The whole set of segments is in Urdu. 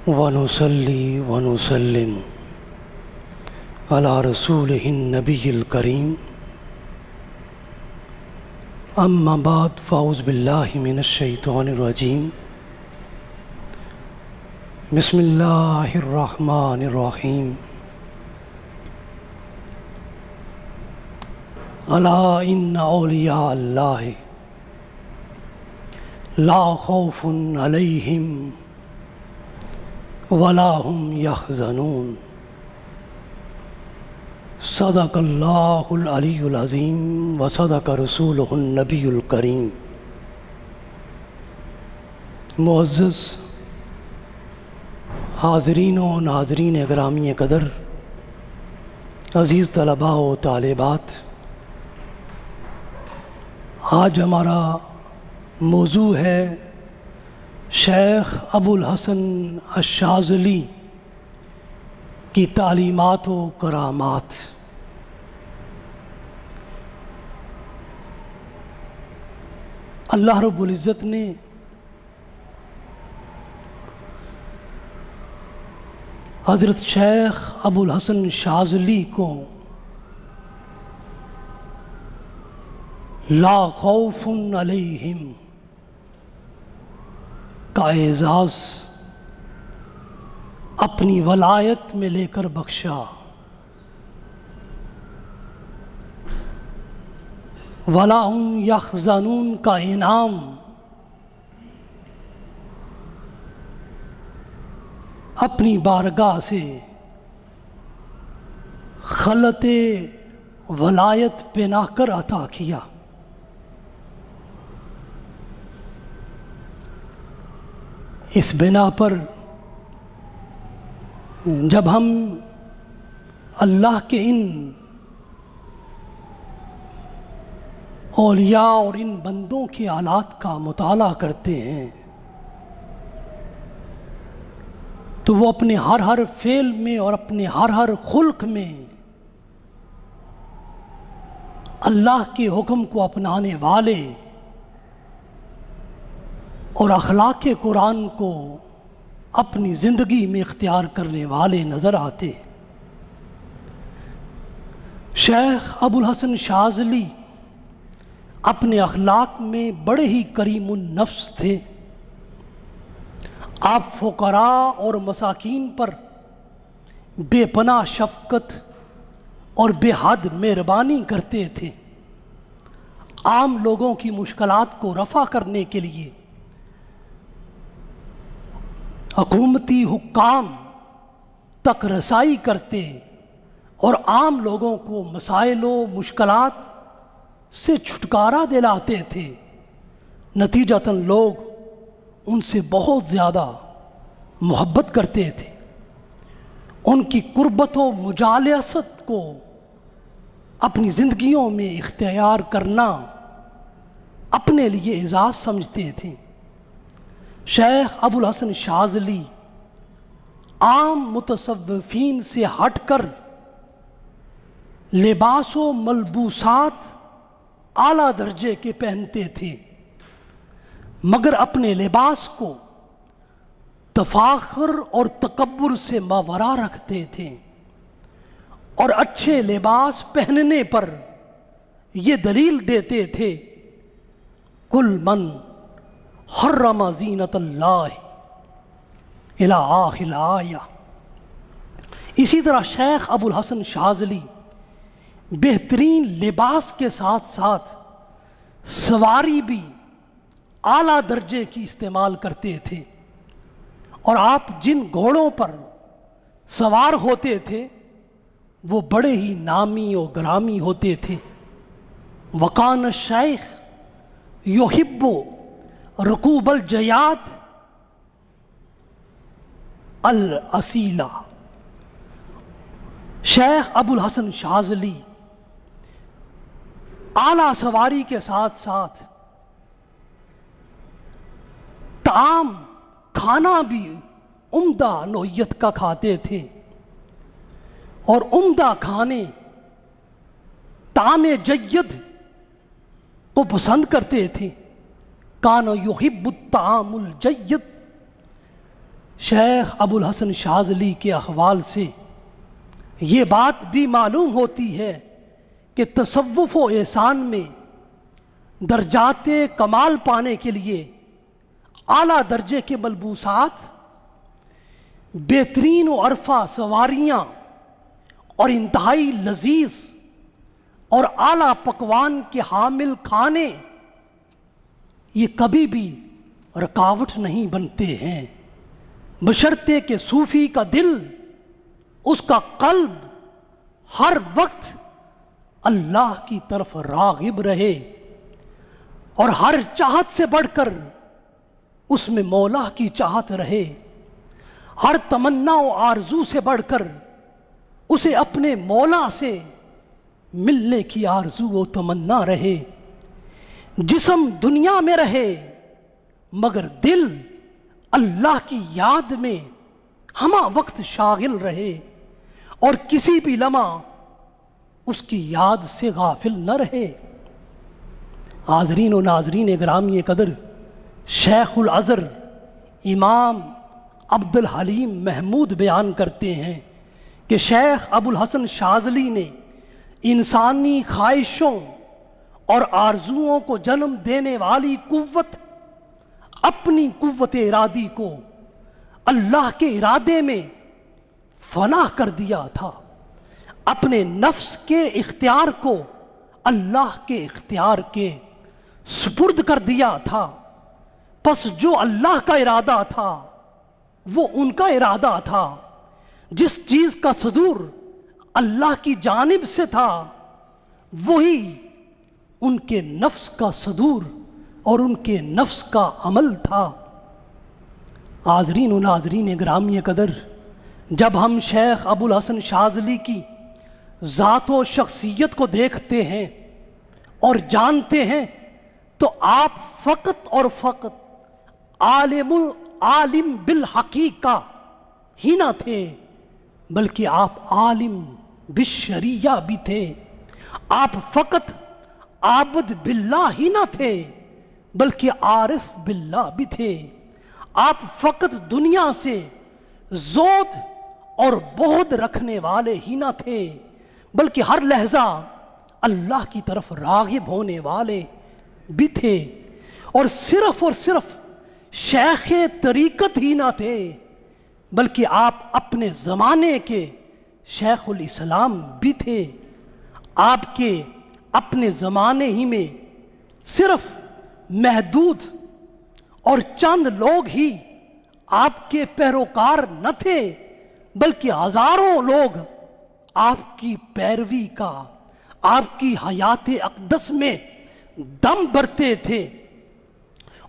ونصلي ونسلم على رسوله النبي الكريم أما بعد فأعوذ بالله من الشيطان الرجيم بسم الله الرحمن الرحيم ألا إن أولياء الله لا خوف عليهم ولا هم يحزنون صدق اللہ العلی العظیم وصدق رسولہ النبی الکریم۔ معزز حاضرین و ناظرین گرامی قدر، عزیز طلباء و طالبات، آج ہمارا موضوع ہے شیخ ابو الحسن الشاذلی کی تعلیمات و کرامات۔ اللہ رب العزت نے حضرت شیخ ابو الحسن شاذلی کو لا خوف علیہم کا اعزاز اپنی ولایت میں لے کر بخشا۔ وَلَا هُمْ يَحْزَنُونَ کا انعام اپنی بارگاہ سے خلط ولایت پہنا کر عطا کیا۔ اس بنا پر جب ہم اللہ کے ان اولیاء اور ان بندوں کے حالات کا مطالعہ کرتے ہیں تو وہ اپنے ہر فعل میں اور اپنے ہر خلق میں اللہ کے حکم کو اپنانے والے اور اخلاق قرآن کو اپنی زندگی میں اختیار کرنے والے نظر آتے۔ شیخ ابو الحسن شاذلی اپنے اخلاق میں بڑے ہی کریم النفس تھے۔ آپ فقراء اور مساکین پر بے پناہ شفقت اور بے حد مہربانی کرتے تھے۔ عام لوگوں کی مشکلات کو رفع کرنے کے لیے حکومتی حکام تک رسائی کرتے اور عام لوگوں کو مسائل و مشکلات سے چھٹکارا دلاتے تھے۔ نتیجتاً لوگ ان سے بہت زیادہ محبت کرتے تھے۔ ان کی قربت و مجالست کو اپنی زندگیوں میں اختیار کرنا اپنے لیے اعزاز سمجھتے تھے۔ شیخ ابو الحسن شاذلی عام متصوفین سے ہٹ کر لباس و ملبوسات اعلیٰ درجے کے پہنتے تھے، مگر اپنے لباس کو تفاخر اور تکبر سے ماورا رکھتے تھے، اور اچھے لباس پہننے پر یہ دلیل دیتے تھے کل من حرم زینت اللہ الی آخر الآیہ۔ اسی طرح شیخ ابو الحسن شاذلی بہترین لباس کے ساتھ ساتھ سواری بھی اعلیٰ درجے کی استعمال کرتے تھے، اور آپ جن گھوڑوں پر سوار ہوتے تھے وہ بڑے ہی نامی و گرامی ہوتے تھے۔ وکان الشیخ یحب رکوب الجیاد الاصیلہ۔ شیخ ابو الحسن شاذلی اعلیٰ سواری کے ساتھ ساتھ طعام کھانا بھی عمدہ نوعیت کا کھاتے تھے، اور عمدہ کھانے طعام جید کو پسند کرتے تھے۔ کان یحب الطعام الجید، شیخ ابو الحسن شاذلی کے احوال سے یہ بات بھی معلوم ہوتی ہے کہ تصوف و احسان میں درجات کمال پانے کے لیے اعلیٰ درجے کے ملبوسات، بہترین و عرفہ سواریاں اور انتہائی لذیذ اور اعلیٰ پکوان کے حامل کھانے یہ کبھی بھی رکاوٹ نہیں بنتے ہیں، بشرطے کہ صوفی کا دل، اس کا قلب ہر وقت اللہ کی طرف راغب رہے اور ہر چاہت سے بڑھ کر اس میں مولا کی چاہت رہے، ہر تمنا و آرزو سے بڑھ کر اسے اپنے مولا سے ملنے کی آرزو و تمنا رہے، جسم دنیا میں رہے مگر دل اللہ کی یاد میں ہمہ وقت شاغل رہے اور کسی بھی لمحہ اس کی یاد سے غافل نہ رہے۔ حاضرین و ناظرین گرامی قدر، شیخ الازہر امام عبد الحلیم محمود بیان کرتے ہیں کہ شیخ ابو الحسن شاذلی نے انسانی خواہشوں اور آرزوؤں کو جنم دینے والی قوت، اپنی قوت ارادی کو اللہ کے ارادے میں فنا کر دیا تھا، اپنے نفس کے اختیار کو اللہ کے اختیار کے سپرد کر دیا تھا۔ پس جو اللہ کا ارادہ تھا وہ ان کا ارادہ تھا، جس چیز کا صدور اللہ کی جانب سے تھا وہی ان کے نفس کا صدور اور ان کے نفس کا عمل تھا۔ حاضرین و ناظرین گرامی قدر، جب ہم شیخ ابو الحسن شاذلی کی ذات و شخصیت کو دیکھتے ہیں اور جانتے ہیں تو آپ فقط اور فقط عالم بالحقیقہ ہی نہ تھے بلکہ آپ عالم بالشریعہ بھی تھے، آپ فقط عابد باللہ ہی نہ تھے بلکہ عارف باللہ بھی تھے، آپ فقط دنیا سے زہد اور بہت رکھنے والے ہی نہ تھے بلکہ ہر لحظہ اللہ کی طرف راغب ہونے والے بھی تھے، اور صرف شیخ طریقت ہی نہ تھے بلکہ آپ اپنے زمانے کے شیخ الاسلام بھی تھے۔ آپ کے اپنے زمانے ہی میں صرف محدود اور چند لوگ ہی آپ کے پیروکار نہ تھے بلکہ ہزاروں لوگ آپ کی پیروی کا، آپ کی حیات اقدس میں دم بھرتے تھے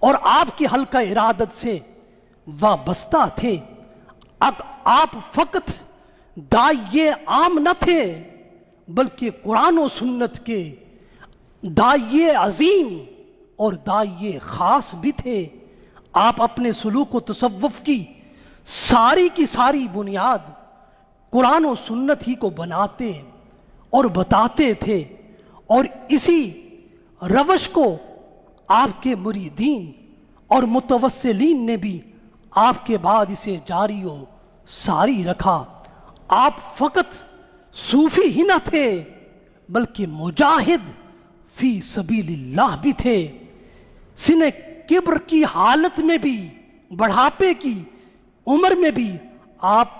اور آپ کی حلقہ ارادت سے وابستہ تھے۔ آپ فقط داعیے عام نہ تھے بلکہ قرآن و سنت کے داعیے عظیم اور داعیے خاص بھی تھے۔ آپ اپنے سلوک و تصوف کی ساری بنیاد قرآن و سنت ہی کو بناتے اور بتاتے تھے، اور اسی روش کو آپ کے مریدین اور متوسلین نے بھی آپ کے بعد اسے جاری و ساری رکھا۔ آپ فقط صوفی ہی نہ تھے بلکہ مجاہد فی سبیل اللہ بھی تھے، سن کبر کی حالت میں بھی، بڑھاپے کی عمر میں بھی آپ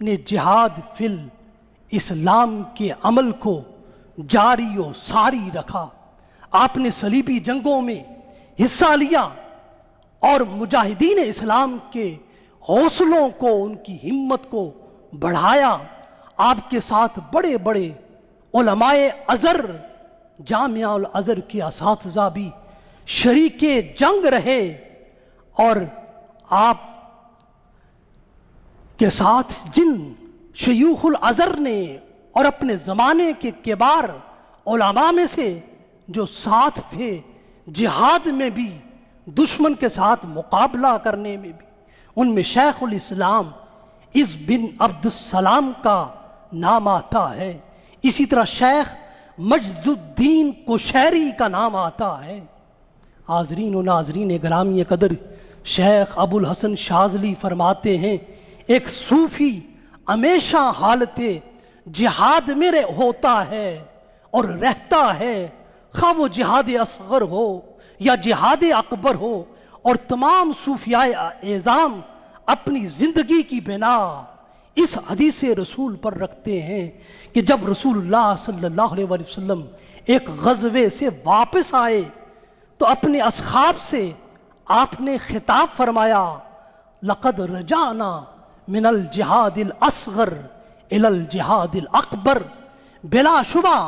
نے جہاد فی الاسلام کے عمل کو جاری و ساری رکھا۔ آپ نے صلیبی جنگوں میں حصہ لیا اور مجاہدین اسلام کے حوصلوں کو، ان کی ہمت کو بڑھایا۔ آپ کے ساتھ بڑے بڑے علماء ازہر، جامعہ الازہر کے اساتذہ بھی شریک جنگ رہے، اور آپ کے ساتھ جن شیوخ الازہر نے اور اپنے زمانے کے کبار علماء میں سے جو ساتھ تھے جہاد میں بھی، دشمن کے ساتھ مقابلہ کرنے میں بھی، ان میں شیخ الاسلام عز بن عبد السلام کا نام آتا ہے، اسی طرح شیخ مجد الدین قشیری کا نام آتا ہے۔ حاضرین و ناظرین گرامی قدر، شیخ ابو الحسن شاذلی فرماتے ہیں ایک صوفی ہمیشہ حالت جہاد میں ہوتا ہے اور رہتا ہے، خواہ وہ جہاد اصغر ہو یا جہاد اکبر ہو، اور تمام صوفیائے اعظام اپنی زندگی کی بنا اس حدیث رسول پر رکھتے ہیں کہ جب رسول اللہ صلی اللہ علیہ وسلم ایک غزوے سے واپس آئے تو اپنے اصحاب سے آپ نے خطاب فرمایا، لقد رجعنا من الجہاد الاصغر الی الجہاد الاکبر، بلا شبہ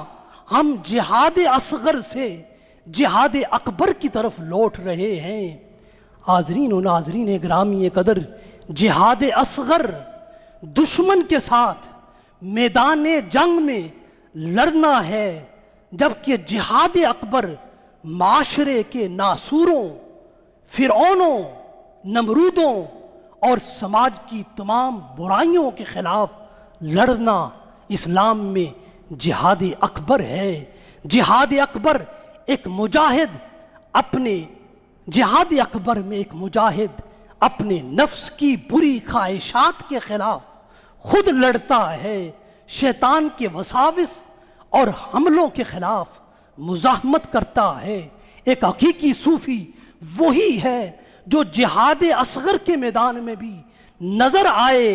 ہم جہاد اصغر سے جہاد اکبر کی طرف لوٹ رہے ہیں۔ حاضرین و ناظرین گرامی قدر، جہاد اصغر دشمن کے ساتھ میدان جنگ میں لڑنا ہے، جبکہ جہاد اکبر معاشرے کے ناسوروں، فرعونوں، نمرودوں اور سماج کی تمام برائیوں کے خلاف لڑنا اسلام میں جہاد اکبر ہے۔ جہاد اکبر ایک مجاہد اپنے جہاد اکبر میں ایک مجاہد اپنے نفس کی بری خواہشات کے خلاف خود لڑتا ہے، شیطان کے وساوس اور حملوں کے خلاف مزاحمت کرتا ہے۔ ایک حقیقی صوفی وہی ہے جو جہاد اصغر کے میدان میں بھی نظر آئے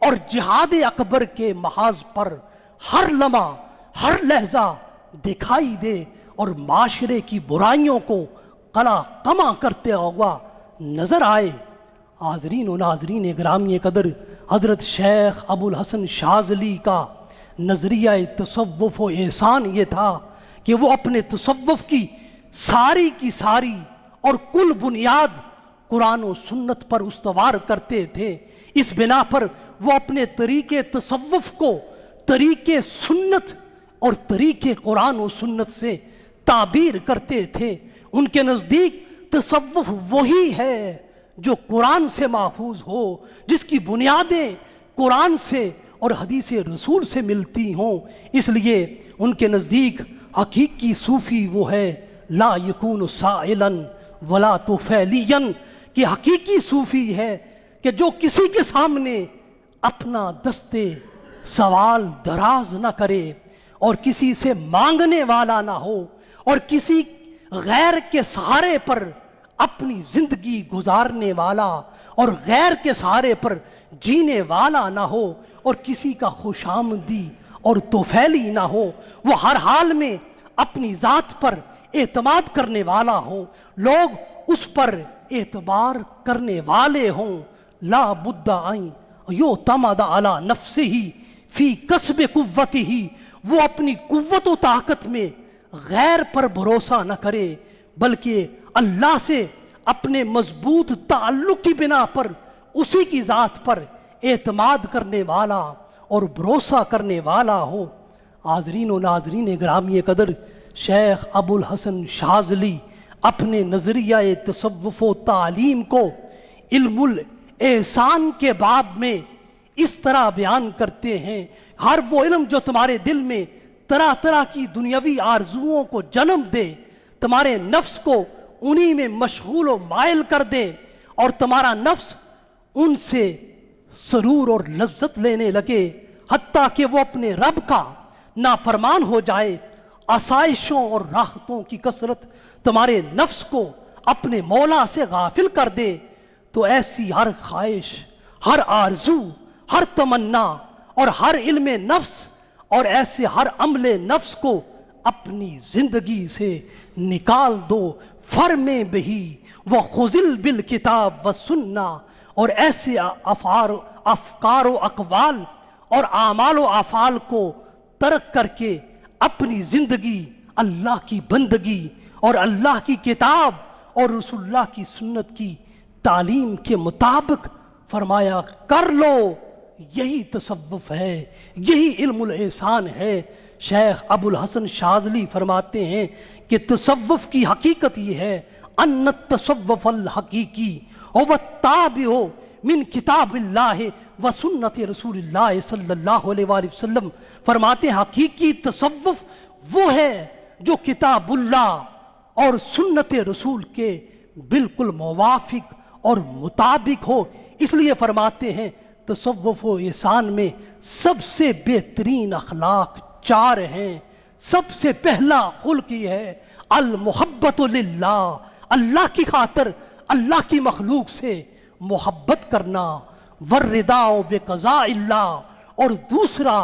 اور جہاد اکبر کے محاذ پر ہر لمحہ ہر لحظہ دکھائی دے اور معاشرے کی برائیوں کو قلع قمع کرتے ہوا نظر آئے۔ حاضرین و ناظرین گرامی قدر، حضرت شیخ ابو الحسن شاذلی کا نظریہ تصوف و احسان یہ تھا کہ وہ اپنے تصوف کی ساری اور کل بنیاد قرآن و سنت پر استوار کرتے تھے۔ اس بنا پر وہ اپنے طریقے تصوف کو طریقے سنت اور طریقے قرآن و سنت سے تعبیر کرتے تھے۔ ان کے نزدیک تصوف وہی ہے جو قرآن سے محفوظ ہو، جس کی بنیادیں قرآن سے اور حدیث رسول سے ملتی ہوں۔ اس لیے ان کے نزدیک حقیقی صوفی وہ ہے لا یکون سائلا ولا طفیلیا، کہ حقیقی صوفی ہے کہ جو کسی کے سامنے اپنا دستے سوال دراز نہ کرے اور کسی سے مانگنے والا نہ ہو اور کسی غیر کے سہارے پر اپنی زندگی گزارنے والا اور غیر کے سہارے پر جینے والا نہ ہو اور کسی کا خوشامدی اور توفیلی نہ ہو، وہ ہر حال میں اپنی ذات پر اعتماد کرنے والا ہو، لوگ اس پر اعتبار کرنے والے ہوں۔ لا بد ان یعتمد علی نفسہ فی کسب قوتہ، وہ اپنی قوت و طاقت میں غیر پر بھروسہ نہ کرے بلکہ اللہ سے اپنے مضبوط تعلق کی بنا پر اسی کی ذات پر اعتماد کرنے والا اور بھروسہ کرنے والا ہو۔ حاضرین و ناظرین گرامی قدر، شیخ ابو الحسن شاذلی اپنے نظریہ تصوف و تعلیم کو علم الاحسان کے باب میں اس طرح بیان کرتے ہیں، ہر وہ علم جو تمہارے دل میں طرح طرح کی دنیاوی آرزوؤں کو جنم دے، تمہارے نفس کو انہی میں مشغول و مائل کر دے اور تمہارا نفس ان سے سرور اور لذت لینے لگے حتیٰ کہ وہ اپنے رب کا نافرمان ہو جائے، آسائشوں اور راحتوں کی کثرت تمہارے نفس کو اپنے مولا سے غافل کر دے، تو ایسی ہر خواہش، ہر آرزو، ہر تمنا اور ہر علم نفس اور ایسے ہر عمل نفس کو اپنی زندگی سے نکال دو۔ فرمے بہی وخذل بالکتاب والسنہ، اور ایسے افکار و اقوال اور اعمال و افعال کو ترک کر کے اپنی زندگی اللہ کی بندگی اور اللہ کی کتاب اور رسول اللہ کی سنت کی تعلیم کے مطابق فرمایا کر لو۔ یہی تصوف ہے، یہی علم الاحسان ہے۔ شیخ ابو الحسن شاذلی فرماتے ہیں کہ تصوف کی حقیقت یہ ہے ان التصوف الحقیقی هو التابع من کتاب اللہ و سنت رسول اللہ صلی اللہ علیہ وآلہ وسلم۔ فرماتے ہیں حقیقی تصوف وہ ہے جو کتاب اللہ اور سنت رسول کے بالکل موافق اور مطابق ہو، اس لیے فرماتے ہیں تصوف و احسان میں سب سے بہترین اخلاق 4 ہیں۔ سب سے پہلا خلق یہ ہے المحبت للہ، اللہ کی خاطر اللہ کی مخلوق سے محبت کرنا، والرضا بقضاء اللہ، اور دوسرا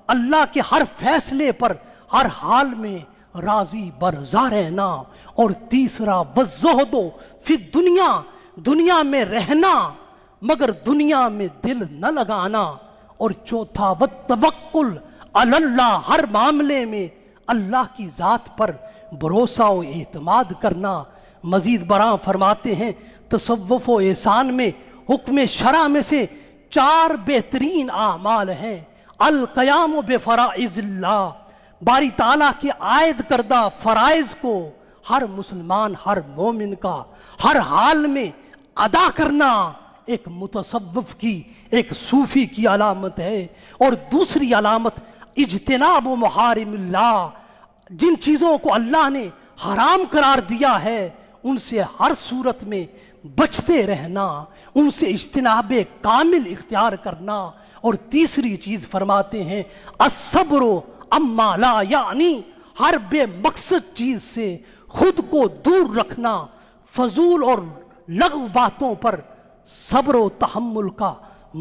اللہ کے ہر فیصلے پر ہر حال میں راضی برضا رہنا، اور تیسرا والزہد فی الدنیا، دنیا میں رہنا مگر دنیا میں دل نہ لگانا، اور چوتھا والتوکل علی اللہ، ہر معاملے میں اللہ کی ذات پر بھروسہ و اعتماد کرنا۔ مزید برآں فرماتے ہیں تصوف و احسان میں حکم شرع میں سے 4 بہترین اعمال ہیں۔ القیام بفرائض اللہ، باری تعالیٰ کے عائد کردہ فرائض کو ہر مسلمان، ہر مومن کا ہر حال میں ادا کرنا ایک متصوف کی، ایک صوفی کی علامت ہے۔ اور دوسری علامت اجتناب و محارم اللہ، جن چیزوں کو اللہ نے حرام قرار دیا ہے ان سے ہر صورت میں بچتے رہنا، ان سے اجتناب کامل اختیار کرنا۔ اور تیسری چیز فرماتے ہیں الصبر اما لا یعنی، ہر بے مقصد چیز سے خود کو دور رکھنا، فضول اور لغو باتوں پر صبر و تحمل کا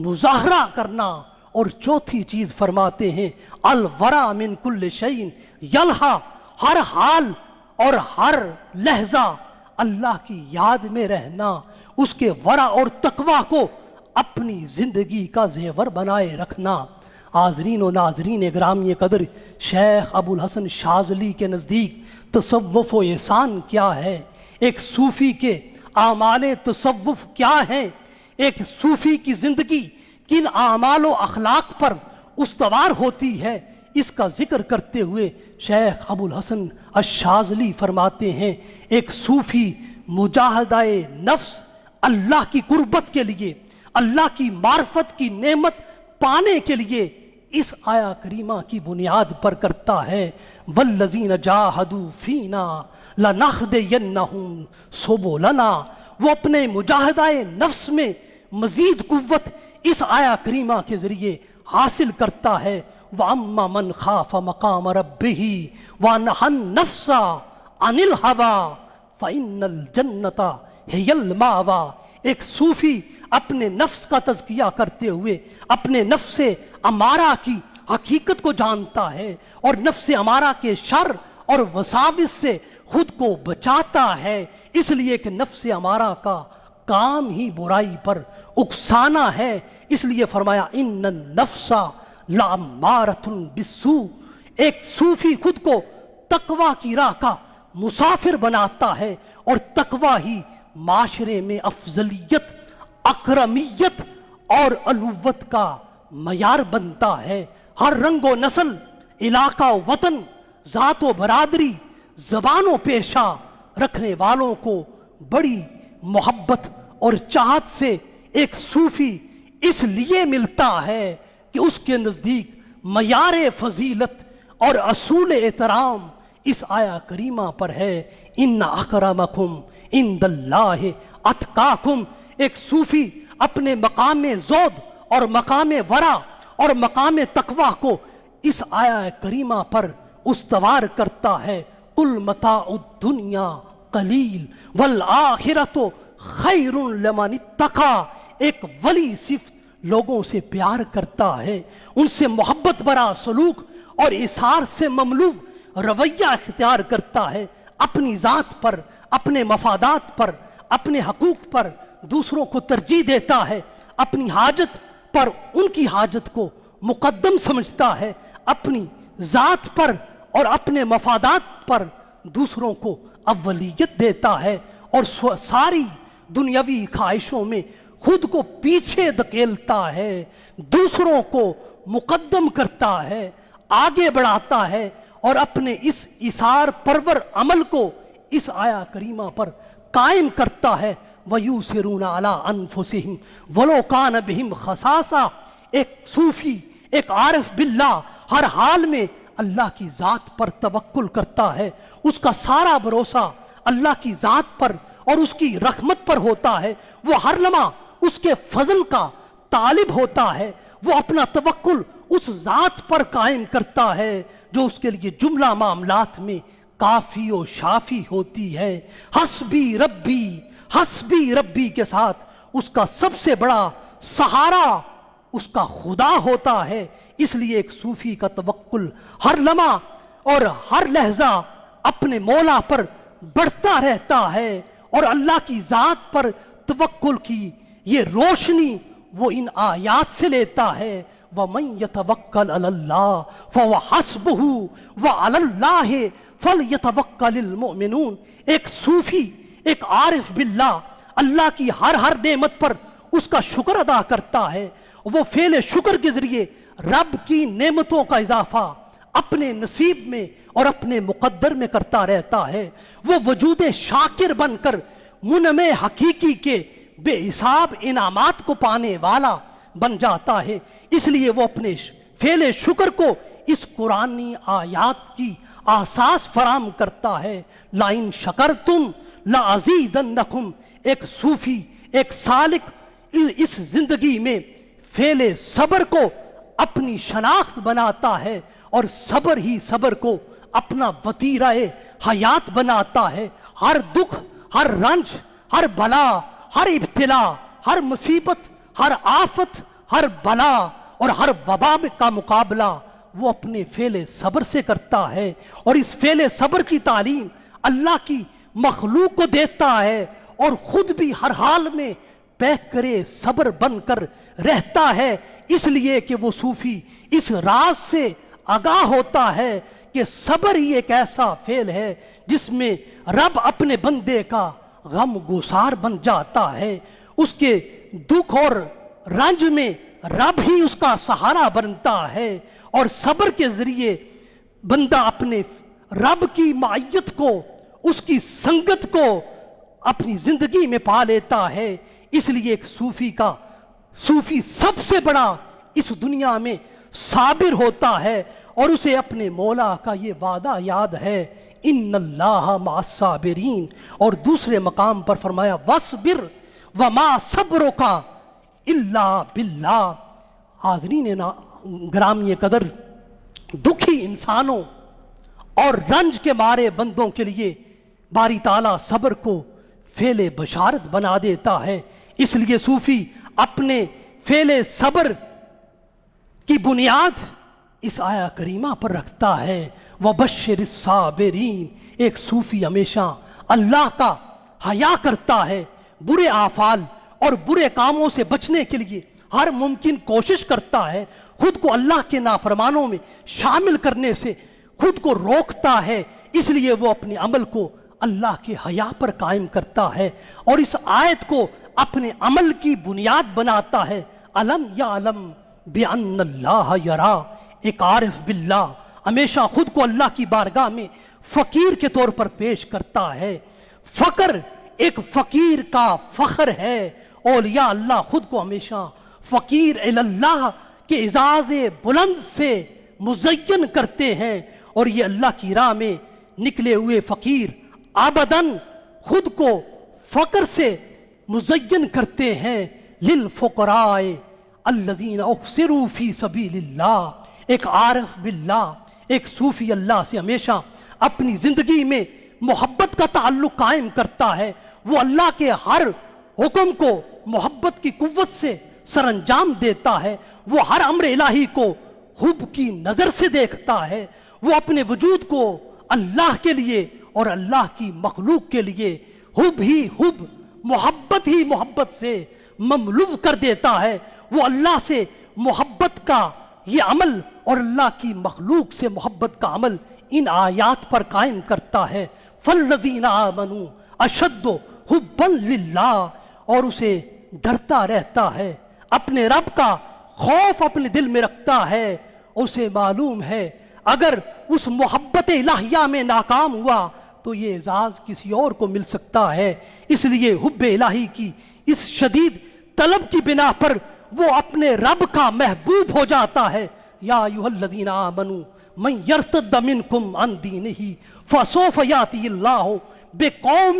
مظاہرہ کرنا۔ اور چوتھی چیز فرماتے ہیں الورع من کل شیء یلہا، ہر حال اور ہر لحظہ اللہ کی یاد میں رہنا، اس کے ورع اور تقوی کو اپنی زندگی کا زیور بنائے رکھنا۔ حاضرین و ناظرین گرامی قدر، شیخ ابو الحسن شاذلی کے نزدیک تصوف و احسان کیا ہے، ایک صوفی کے اعمال تصوف کیا ہیں، ایک صوفی کی زندگی کن اعمال و اخلاق پر استوار ہوتی ہے، اس کا ذکر کرتے ہوئے شیخ ابو الحسن الشاذلی فرماتے ہیں ایک صوفی مجاہدہ نفس اللہ کی قربت کے لیے، اللہ کی معرفت کی نعمت پانے کے لیے اس آیا کریمہ کی بنیاد پر کرتا ہے والذین جاہدوا فینا لنہدینہم سبلنا، وہ اپنے مجاہدہ نفس میں مزید قوت اس آیا کریمہ کے ذریعے حاصل کرتا ہے۔ وَأَمَّا مَنْ خَافَ مَقَامَ رَبِّهِ وَنَهَى النَّفْسَ عَنِ الْهَوَىٰ فَإِنَّ الْجَنَّةَ هِيَ الْمَأْوَىٰ، ایک صوفی اپنے نفس کا تزکیہ کرتے ہوئے اپنے نفس امارہ کی حقیقت کو جانتا ہے اور نفس امارہ کے شر اور وساوس سے خود کو بچاتا ہے، اس لیے کہ نفس امارہ کا کام ہی برائی پر اکسانا ہے۔ اس لیے فرمایا ان النفس لامارۃ بالسوء، ایک صوفی خود کو تقوی کی راہ کا مسافر بناتا ہے، اور تقوی ہی معاشرے میں افضلیت، اکرمیت اور علوت کا معیار بنتا ہے۔ ہر رنگ و نسل، علاقہ و وطن، ذات و برادری، زبان و پیشہ رکھنے والوں کو بڑی محبت اور چاہت سے ایک صوفی اس لیے ملتا ہے کہ اس کے نزدیک معیار فضیلت اور اصول احترام اس آیا کریمہ پر ہے ان اکرمکم عند اللہ اتقاکم۔ ایک صوفی اپنے مقام زہد اور مقام ورع اور مقام تقوی کو اس آیا کریمہ پر استوار کرتا ہے۔ قل متاع الدنیا قلیل والآخرۃ خیر لمن اتقی، ایک ولی صرف لوگوں سے پیار کرتا ہے، ان سے محبت برا سلوک اور اثار سے مملو رویہ اختیار کرتا ہے، اپنی ذات پر، اپنے مفادات پر، اپنے حقوق پر دوسروں کو ترجیح دیتا ہے، اپنی حاجت پر ان کی حاجت کو مقدم سمجھتا ہے، اپنی ذات پر اور اپنے مفادات پر دوسروں کو اولیت دیتا ہے، اور ساری دنیاوی خواہشوں میں خود کو پیچھے دھکیلتا ہے، دوسروں کو مقدم کرتا ہے، آگے بڑھاتا ہے، اور اپنے اس اثار پرور عمل کو اس آیا کریمہ پر قائم کرتا ہے۔ وَيُؤْثِرُونَ عَلَىٰ أَنفُسِهِمْ وَلَوْ كَانَ بِهِمْ خَصَاصَةٌ، ایک صوفی، ایک عارف باللہ ہر حال میں اللہ کی ذات پر توکل کرتا ہے، اس کا سارا بھروسہ اللہ کی ذات پر اور اس کی رحمت پر ہوتا ہے، وہ ہر لمحہ اس کے فضل کا طالب ہوتا ہے، وہ اپنا توکل اس ذات پر قائم کرتا ہے جو اس کے لیے جملہ معاملات میں کافی و شافی ہوتی ہے۔ حسبی ربی کے ساتھ اس کا سب سے بڑا سہارا اس کا خدا ہوتا ہے۔ اس لیے ایک صوفی کا توکل ہر لمحہ اور ہر لحظہ اپنے مولا پر بڑھتا رہتا ہے، اور اللہ کی ذات پر توکل کی یہ روشنی وہ ان آیات سے لیتا ہے۔ وَمَن يَتَوَكَّلْ عَلَى اللَّهِ فَهُوَ حَسْبُهُ وَعَلَى اللَّهِ فَلْيَتَوَكَّلِ الْمُؤْمِنُونَ۔ ایک صوفی، ایک عارف باللہ اللہ کی ہر نعمت پر اس کا شکر ادا کرتا ہے، وہ فعل شکر کے ذریعے رب کی نعمتوں کا اضافہ اپنے نصیب میں اور اپنے مقدر میں کرتا رہتا ہے۔ وہ وجود شاکر بن کر منعم حقیقی کے بے حساب انعامات کو پانے والا بن جاتا ہے۔ اس لیے وہ اپنے فعل شکر کو اس قرآنی آیات کی آساس فراہم کرتا ہے۔ لَإِن شَكَرْتُمْ لَأَزِيدَنَّكُمْ۔ ایک صوفی، ایک سالک اس زندگی میں فعل صبر کو اپنی شناخت بناتا ہے، اور صبر ہی صبر کو اپنا وتیرہ حیات بناتا ہے۔ ہر دکھ، ہر رنج، ہر بلا، ہر ابتلا، ہر مصیبت، ہر آفت، ہر بلا اور ہر وبا کا مقابلہ وہ اپنے فعل صبر سے کرتا ہے، اور اس فعل صبر کی تعلیم اللہ کی مخلوق کو دیتا ہے، اور خود بھی ہر حال میں پیکرے صبر بن کر رہتا ہے۔ اس لیے کہ وہ صوفی اس راز سے آگاہ ہوتا ہے کہ صبر ہی ایک ایسا فعل ہے جس میں رب اپنے بندے کا غم گسار بن جاتا ہے، اس کے دکھ اور رنج میں رب ہی اس کا سہارا بنتا ہے، اور صبر کے ذریعے بندہ اپنے رب کی معیت کو، اس کی سنگت کو اپنی زندگی میں پا لیتا ہے۔ اس لیے ایک صوفی سب سے بڑا اس دنیا میں صابر ہوتا ہے، اور اسے اپنے مولا کا یہ وعدہ یاد ہے، ان اللہ مع الصابرین۔ اور دوسرے مقام پر فرمایا وَاصْبِرْ وَمَا صَبْرُكَ إِلَّا بِاللَّهِ۔ حاضرین گرامی قدر، دکھی انسانوں اور رنج کے مارے بندوں کے لیے باری تعالیٰ صبر کو فعل بشارت بنا دیتا ہے۔ اس لیے صوفی اپنے فعل صبر کی بنیاد اس آیہ کریمہ پر رکھتا ہے، وَبَشِّرِ الصَّابِرِينَ۔ ایک صوفی ہمیشہ اللہ کا حیا کرتا ہے، برے اعمال اور برے کاموں سے بچنے کے لیے ہر ممکن کوشش کرتا ہے، خود کو اللہ کے نافرمانوں میں شامل کرنے سے خود کو روکتا ہے۔ اس لیے وہ اپنے عمل کو اللہ کے حیا پر قائم کرتا ہے، اور اس آیت کو اپنے عمل کی بنیاد بناتا ہے۔ الم یعلم بان اللہ یرا۔ ایک عارف باللہ ہمیشہ خود کو اللہ کی بارگاہ میں فقیر کے طور پر پیش کرتا ہے۔ فقر ایک فقیر کا فخر ہے۔ اولیاء اللہ خود کو ہمیشہ فقیر اللہ کے اعزاز بلند سے مزین کرتے ہیں، اور یہ اللہ کی راہ میں نکلے ہوئے فقیر ابداً خود کو فقر سے مزین کرتے ہیں۔ للفقراء الذین احصروا فی سبیل اللہ۔ ایک عارف باللہ، ایک صوفی اللہ سے ہمیشہ اپنی زندگی میں محبت کا تعلق قائم کرتا ہے۔ وہ اللہ کے ہر حکم کو محبت کی قوت سے سر انجام دیتا ہے، وہ ہر امر الہی کو حب کی نظر سے دیکھتا ہے، وہ اپنے وجود کو اللہ کے لیے اور اللہ کی مخلوق کے لیے حب ہی حب، محبت ہی محبت سے مملو کر دیتا ہے۔ وہ اللہ سے محبت کا یہ عمل اور اللہ کی مخلوق سے محبت کا عمل ان آیات پر قائم کرتا ہے۔ فَالَّذِينَ آمَنُوا أَشَدُّ حُبًّا لِلَّهِ۔ اور اسے ڈرتا رہتا ہے، اپنے رب کا خوف اپنے دل میں رکھتا ہے، اسے معلوم ہے اگر اس محبت الہیہ میں ناکام ہوا تو یہ اعزاز کسی اور کو مل سکتا ہے۔ اس لیے حب الہی کی اس شدید طلب کی بنا پر وہ اپنے رب کا محبوب ہو جاتا ہے۔ یا ایھا الذین آمنوا من یرتد منکم عن دینہ فسوف یاتی اللہ بقوم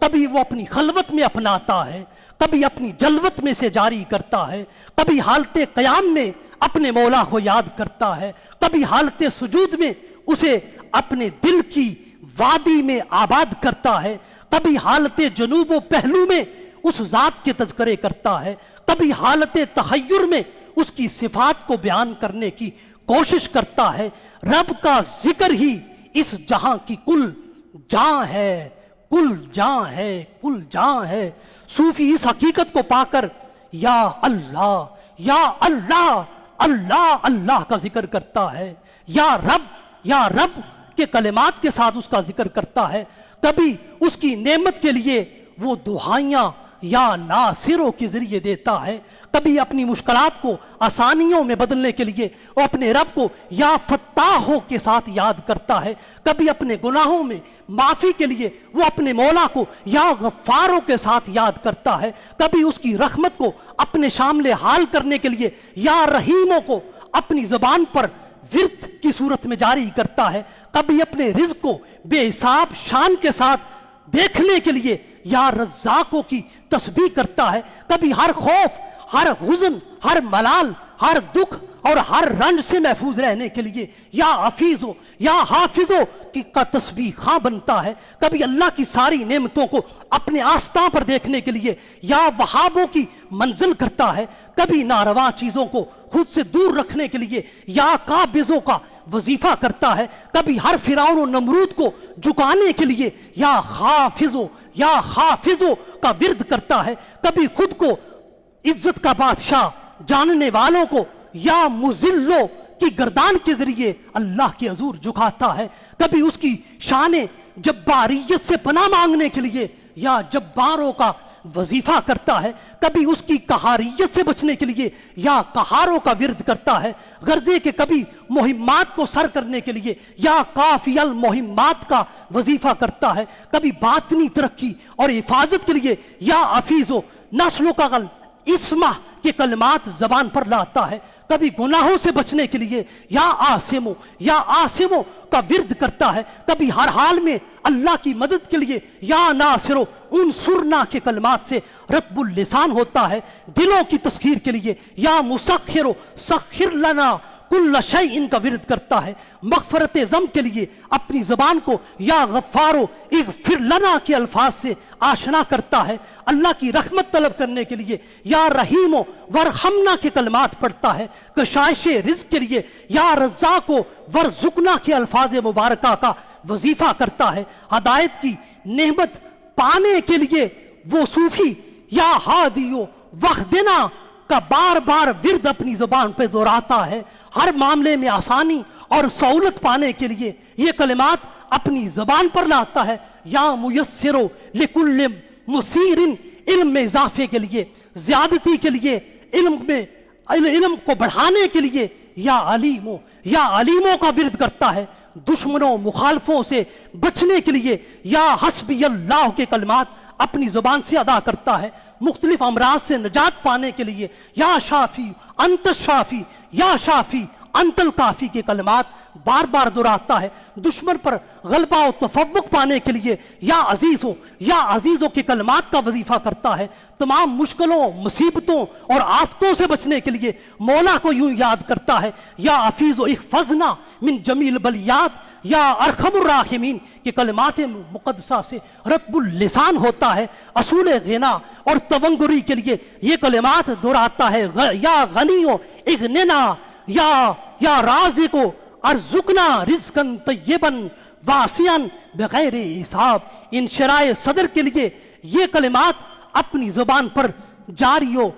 کبھی وہ اپنی خلوت میں اپناتا ہے، کبھی اپنی جلوت میں سے جاری کرتا ہے، کبھی حالت قیام میں اپنے مولا کو یاد کرتا ہے، کبھی حالت سجود میں اسے اپنے دل کی وادی میں آباد کرتا ہے، کبھی حالت جنوب و پہلو میں اس ذات کے تذکرے کرتا ہے، کبھی حالت تخیر میں اس کی صفات کو بیان کرنے کی کوشش کرتا ہے۔ رب کا ذکر ہی اس جہاں کی کل جان ہے، کل جان ہے، کل جان ہے۔ صوفی اس حقیقت کو پا کر یا اللہ یا اللہ اللہ اللہ کا ذکر کرتا ہے، یا رب کے کلمات کے ساتھ اس کا ذکر کرتا ہے۔ کبھی اس کی نعمت کے لیے وہ دعائیاں یا ناصروں کے ذریعے دیتا ہے، کبھی اپنی مشکلات کو آسانیوں میں بدلنے کے لیے وہ اپنے رب کو یا فتاحوں کے ساتھ یاد کرتا ہے، کبھی اپنے گناہوں میں معافی کے لیے وہ اپنے مولا کو یا غفاروں کے ساتھ یاد کرتا ہے، کبھی اس کی رحمت کو اپنے شامل حال کرنے کے لیے یا رحیموں کو اپنی زبان پر ورد کی صورت میں جاری کرتا ہے، کبھی اپنے رزق کو بے حساب شان کے ساتھ دیکھنے کے لیے یا رزاقوں کی تسبیح کرتا ہے، کبھی ہر خوف، ہر حزن، ہر ملال، ہر دکھ اور ہر رنج سے محفوظ رہنے کے لیے یا حفیظوں یا حافظوں کا تسبیح خواں بنتا ہے، کبھی اللہ کی ساری نعمتوں کو اپنے آستاں پر دیکھنے کے لیے یا وہابوں کی منزل کرتا ہے، کبھی ناروا چیزوں کو خود سے دور رکھنے کے لیے یا قابضوں کا وظیفہ کرتا ہے، کبھی ہر فرعون و نمرود کو جھکانے کے لیے یا حافظوں کا ورد کرتا ہے، کبھی خود کو عزت کا بادشاہ جاننے والوں کو یا مذلوں کی گردان کے ذریعے اللہ کے حضور جھکاتا ہے، کبھی اس کی شان جباریت سے پناہ مانگنے کے لیے یا جباروں کا وظیفہ کرتا ہے، کبھی اس کی قہاریت سے بچنے کے لیے یا قہاروں کا ورد کرتا ہے، غرضے کہ کبھی مہمات کو سر کرنے کے لیے یا قافی المہمات کا وظیفہ کرتا ہے، کبھی باطنی ترقی اور حفاظت کے لیے یا حفیظ و نسل و قغل اسمہ کے کلمات زبان پر لاتا ہے، کبھی گناہوں سے بچنے کے لیے یا آسموں کا ورد کرتا ہے، کبھی ہر حال میں اللہ کی مدد کے لیے یا ناصرو انصرنا کے کلمات سے رطب اللسان ہوتا ہے، دلوں کی تسخیر کے لیے یا مسخر سخر لنا کل شیء کا ورد کرتا ہے، مغفرت ذنب کے لیے اپنی زبان کو یا غفارو اغفر لنا کے الفاظ سے آشنا کرتا ہے، اللہ کی رحمت طلب کرنے کے لیے یا رحیمو ورحمنا کے کلمات پڑھتا ہے، کشائش رزق کے لیے یا رزاقو ورزقنا کے الفاظ مبارکہ کا وظیفہ کرتا ہے، ہدایت کی نعمت پانے کے لیے وہ صوفی یا ہادیو وحدنا کا بار بار ورد اپنی زبان پہ دہراتا ہے، ہر معاملے میں آسانی اور سہولت پانے کے لیے یہ کلمات اپنی زبان پر لاتا ہے، یا میسرو لکل مسیر علم میں اضافے کے لیے، زیادتی کے لیے، علم کو بڑھانے کے لیے یا علیموں کا ورد کرتا ہے، دشمنوں مخالفوں سے بچنے کے لیے یا حسبی اللہ کے کلمات اپنی زبان سے ادا کرتا ہے، مختلف امراض سے نجات پانے کے لیے یا شافی انت الکافی کے کلمات بار بار دہراتا ہے، دشمن پر غلبہ و تفوق پانے کے لیے یا عزیزوں کے کلمات کا وظیفہ کرتا ہے، تمام مشکلوں مصیبتوں اور آفتوں سے بچنے کے لیے مولا کو یوں یاد کرتا ہے، یا حفیظ و احفظنا من جمیل بلیات یا ارحم الراحمین کے کلمات مقدسہ سے رطب اللسان ہوتا ہے، اصول غنا اور تونگری کے لیے یہ کلمات دہراتا ہے، یا غنیو اغننا یا رازقو ارزقنا رزقا طیبا واسعا بغیر حساب، انشراح صدر کے لیے یہ کلمات اپنی زبان پر جاری و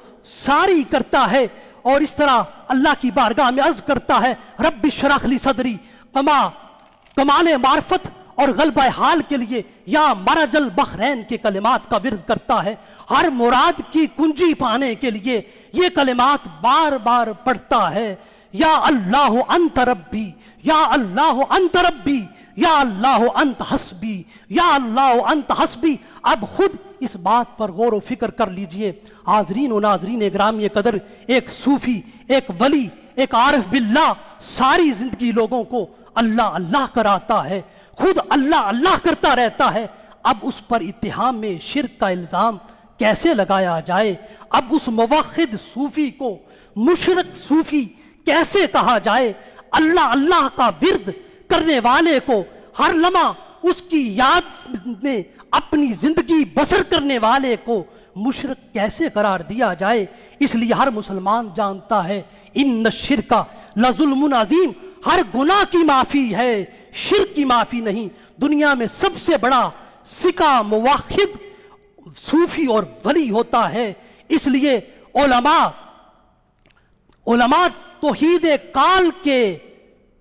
ساری کرتا ہے، اور اس طرح اللہ کی بارگاہ میں عرض کرتا ہے رب اشرح لی صدری، کمال معرفت اور غلبہ حال کے لیے یا مرج البحرین کے کلمات کا ورد کرتا ہے، ہر مراد کی کنجی پانے کے لیے یہ کلمات بار بار پڑھتا ہے، یا اللہ انت ربی، یا اللہ انت ربی، یا اللہ انت حسبی، یا اللہ انت حسبی۔ اب خود اس بات پر غور و فکر کر لیجئے حاضرین و ناظرین گرامی قدر، ایک صوفی، ایک ولی، ایک عارف باللہ ساری زندگی لوگوں کو اللہ اللہ کراتا ہے، خود اللہ اللہ کرتا رہتا ہے، اب اس پر اتہام میں شرک کا الزام کیسے لگایا جائے؟ اب اس موحد صوفی کو مشرک صوفی کیسے کہا جائے؟ اللہ اللہ کا ورد کرنے والے کو ہر لمحہ اس کی یاد میں اپنی زندگی بسر کرنے والے کو مشرک کیسے قرار دیا جائے؟ اس لیے ہر مسلمان جانتا ہے ان الشرک لظلم عظیم، ہر گناہ کی معافی ہے، شرک کی معافی نہیں۔ دنیا میں سب سے بڑا سکہ موحد صوفی اور ولی ہوتا ہے۔ اس لیے علماء توحید کال کے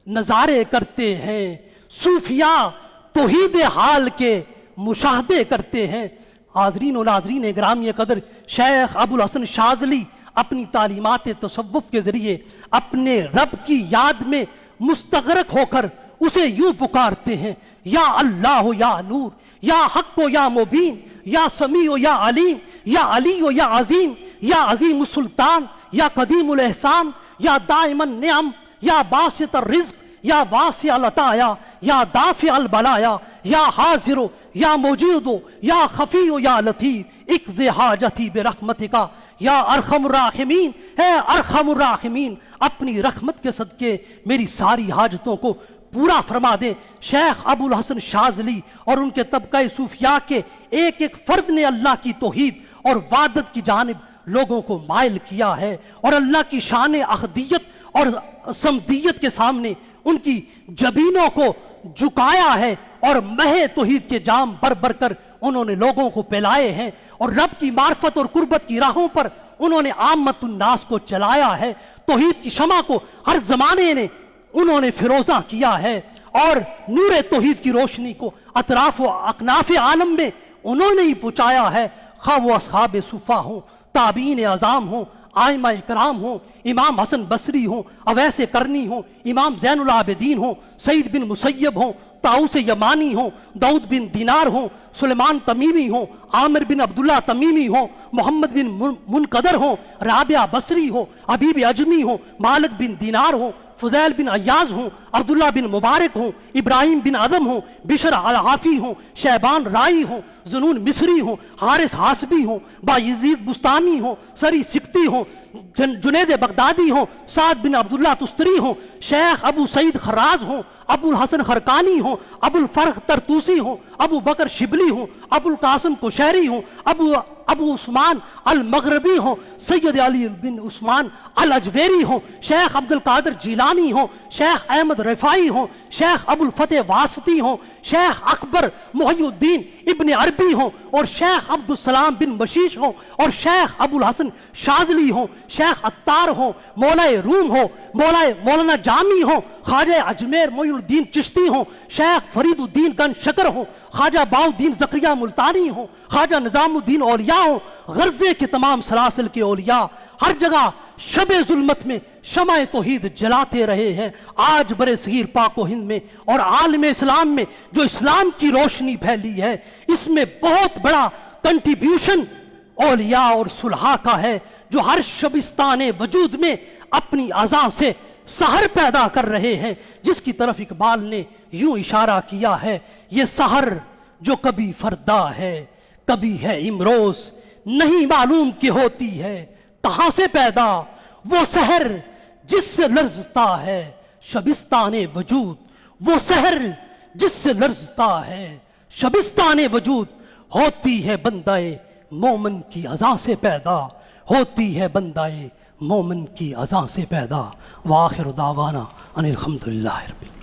نظارے کرتے ہیں، صوفیاء توحید حال کے مشاہدے کرتے ہیں۔ حاضرین و ناظرین گرامی قدر، شیخ ابو الحسن شاذلی اپنی تعلیمات تصوف کے ذریعے اپنے رب کی یاد میں مستغرق ہو کر اسے یوں پکارتے ہیں، یا اللہ یا نور، یا حق و یا مبین، یا سمیع و یا علیم، یا علی و یا عظیم، یا عظیم السلطان، یا قدیم الاحسان، یا دائم النعم، یا باسط الرزق، یا واسع العطایا، یا دافع البلایا، یا حاضر یا موجود یا خفی یا لطیف، اقض حاجتی برحمتک یا ارحم الراحمین، اے ارحم الراحمین اپنی رحمت کے صدقے میری ساری حاجتوں کو پورا فرما دے۔ شیخ ابو الحسن شاذلی اور ان کے طبقہ صوفیاء کے ایک ایک فرد نے اللہ کی توحید اور وحدت کی جانب لوگوں کو مائل کیا ہے، اور اللہ کی شان احدیت اور صمدیت کے سامنے ان کی جبینوں کو جھکایا ہے، اور مہ توحید کے جام بر بر کر انہوں نے لوگوں کو پلائے ہیں، اور رب کی معرفت اور قربت کی راہوں پر انہوں نے عامت الناس کو چلایا ہے۔ توحید کی شمع کو ہر زمانے نے انہوں نے فروزاں کیا ہے، اور نور توحید کی روشنی کو اطراف و اکناف عالم میں انہوں نے ہی پہنچایا ہے، خواہ وہ اصحاب صفا ہوں، تابعین اعظام ہوں، آئمہ کرام ہوں، امام حسن بصری ہوں، اویس کرنی ہوں، امام زین العابدین ہوں، سعید بن مسیب ہوں، طاؤس یمانی ہوں، داؤد بن دینار ہوں، سلیمان تمیمی ہوں، عامر بن عبداللہ تمیمی ہوں، محمد بن منقدر ہوں، رابعہ بصری ہوں، حبیب اجمی ہوں، مالک بن دینار ہوں، فضیل بن عیاض ہوں، عبداللہ بن مبارک ہوں، ابراہیم بن اعظم ہوں، بشر الحافی ہوں، شیبان رائی ہوں، ذنون مصری ہوں، حارث حاسبی ہوں، بایزید بستانی ہوں، سری سکتی ہوں، جنید بغدادی ہوں، سعد بن عبداللہ تستری ہوں، شیخ ابو سعید خراز ہوں، ابو الحسن خرقانی ہوں، ابو الفرق ترتوسی ہوں، ابو بکر شبلی ہوں، ابو القاسم کوشیری ہوں، ابو عثمان المغربی ہوں، سید علی بن عثمان الاجویری ہوں، شیخ عبد القادر جیلانی ہوں، شیخ احمد رفاعی ہوں، شیخ ابو الفتح واسطی ہوں، شیخ اکبر محی الدین ابن عربی ہوں، اور شیخ عبد السلام بن بشیش ہوں، اور شیخ ابو الحسن شاذلی ہوں، شیخ عطار ہوں، مولا روم ہوں، مولانا جامی ہوں، خواجہ اجمیر محی الدین چشتی ہوں، شیخ فرید الدین گن شکر ہوں، خواجہ باؤدین زکریا ملتانی ہوں، خواجہ نظام الدین اولیاء ہوں، غرضے کے تمام سلاسل کے اولیاء ہر جگہ شب ظلمت میں شمع توحید جلاتے رہے ہیں۔ آج برے صغیر پاک و ہند میں اور عالم اسلام میں جو اسلام کی روشنی پھیلی ہے، اس میں بہت بڑا کنٹریبیوشن اولیاء اور صلحاء کا ہے، جو ہر شبستان وجود میں اپنی اذان سے سحر پیدا کر رہے ہیں، جس کی طرف اقبال نے یوں اشارہ کیا ہے، یہ سحر جو کبھی فردا ہے کبھی ہے امروز، نہیں معلوم کہ ہوتی ہے کہاں سے پیدا، وہ سحر جس سے لرزتا ہے شبستان وجود، وہ سحر جس سے لرزتا ہے شبستان وجود، ہوتی ہے بندہ مومن کی اذان سے پیدا، ہوتی ہے بندہ مومن کی اذان سے پیدا۔ وآخر دعوانا ان الحمدللہ رب العالمین۔